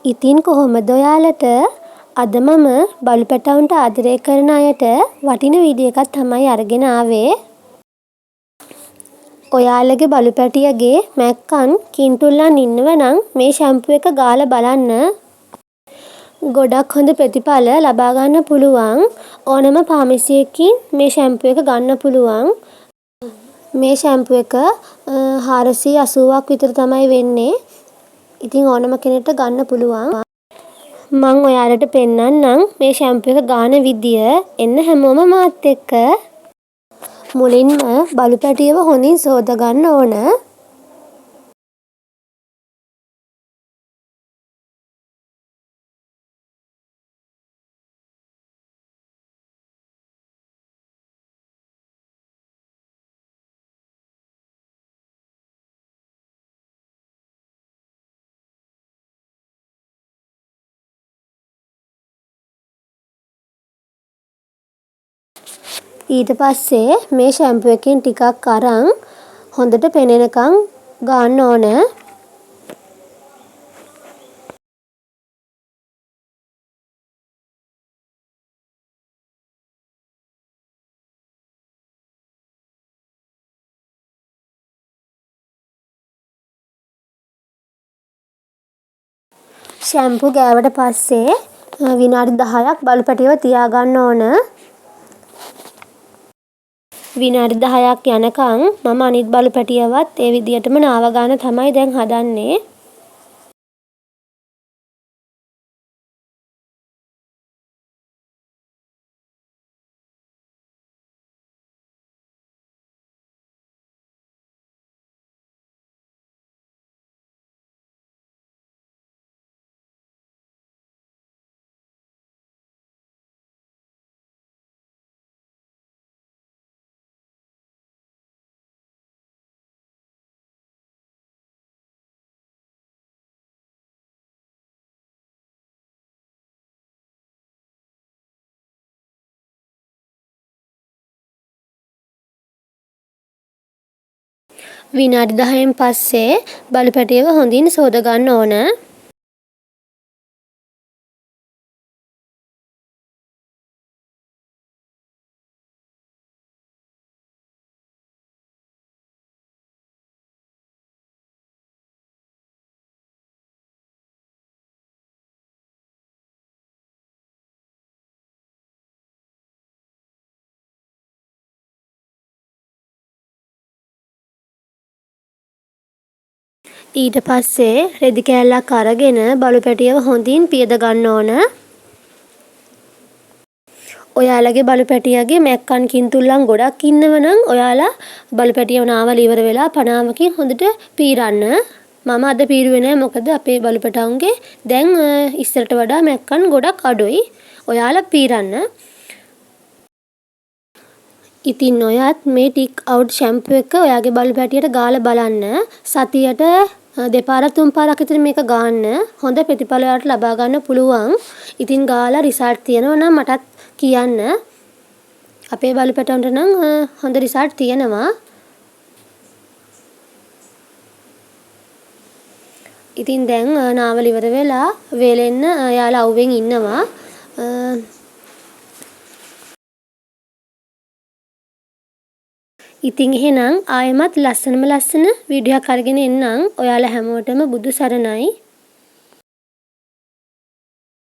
ඉතින් කොහොමද ඔයාලට අද මම බලු පැටවුන්ට ආදරය කරන අයට වටින වීඩියෝ එකක් තමයි අරගෙන ආවේ. ඔයාලගේ බලු පැටියගේ මැක්කන් කින්තුල්ලන් ඉන්නව නම් මේ ෂැම්පු එක ගාලා බලන්න. ගොඩක් හොඳ ප්‍රතිඵල ලබා ගන්න පුළුවන්. ඕනම ෆාමසියකින් මේ ෂැම්පු එක ගන්න පුළුවන්. මේ ෂැම්පු එක 480ක් විතර තමයි වෙන්නේ. ඉතින් ඕනම කෙනෙක්ට ගන්න පුළුවන්. මම ඔයාලට පෙන්නන්නම් මේ ෂැම්පු එක ගාන විදිය. එන්න හැමෝම මාත් එක්ක. මුලින්ම බලු පැටියව හොඳින් සෝද ගන්න ඕන. ඊට පස්සේ මේ ෂැම්පු එකෙන් ටිකක් අරන් හොඳට පෙනෙනකන් ගාන්න ඕන. ෂැම්පු ගෑවට පස්සේ විනාඩි 10ක් බලු පැටියව තියාගන්න ඕන. විනාඩි 10ක් යනකම් මම අනිත් බලු පැටියවත් ඒ විදියටම නාව ගන්න තමයි දැන් හදන්නේ. විනාඩි 10න් පස්සේ බලු පැටියව හොඳින් සෝද ගන්න ඕන. ඊට පස්සේ රෙදි කෑල්ලක් අරගෙන බලු පැටියව හොඳින් පියද ගන්න ඕන. ඔයාලගේ බලු පැටියගේ මැක්කන් කින්තුල්ලන් ගොඩක් ඉන්නව නම් ඔයාලා බලු පැටියව නාවලා ඉවර වෙලා පනාවකින් හොඳට පීරන්න. මම අද පීරුවේ නෑ මොකද අපේ බලු පැටවුන්ගේ දැන් ඉස්සරට වඩා මැක්කන් ගොඩක් අඩුයි. ඔයාලා පීරන්න. ඉතින් ඔයත් මේ ටික් අවුට් ෂැම්පු එක ඔයාගේ බලු පැටියට ගාලා බලන්න. සතියට දෙපාරක් තුන් පාරක් විතර මේක ගාන්න. හොඳ ප්‍රතිඵල ඔයාලට ලබා ගන්න පුළුවන්. ඉතින් ගාලා රිසල්ට් තියෙනවා නම් මටත් කියන්න. අපේ බලු පැටවුන්ට නම් හොඳ රිසල්ට් තියෙනවා. ඉතින් දැන් නාවල ඉවර වෙලා වේලෙන්න යාලා අවුවෙන් ඉන්නවා. ඉතින් එහෙනම් ආයෙමත් ලස්සන වීඩියෝ එකක් අරගෙන එන්නම්. ඔයාලා හැමෝටම බුදු සරණයි.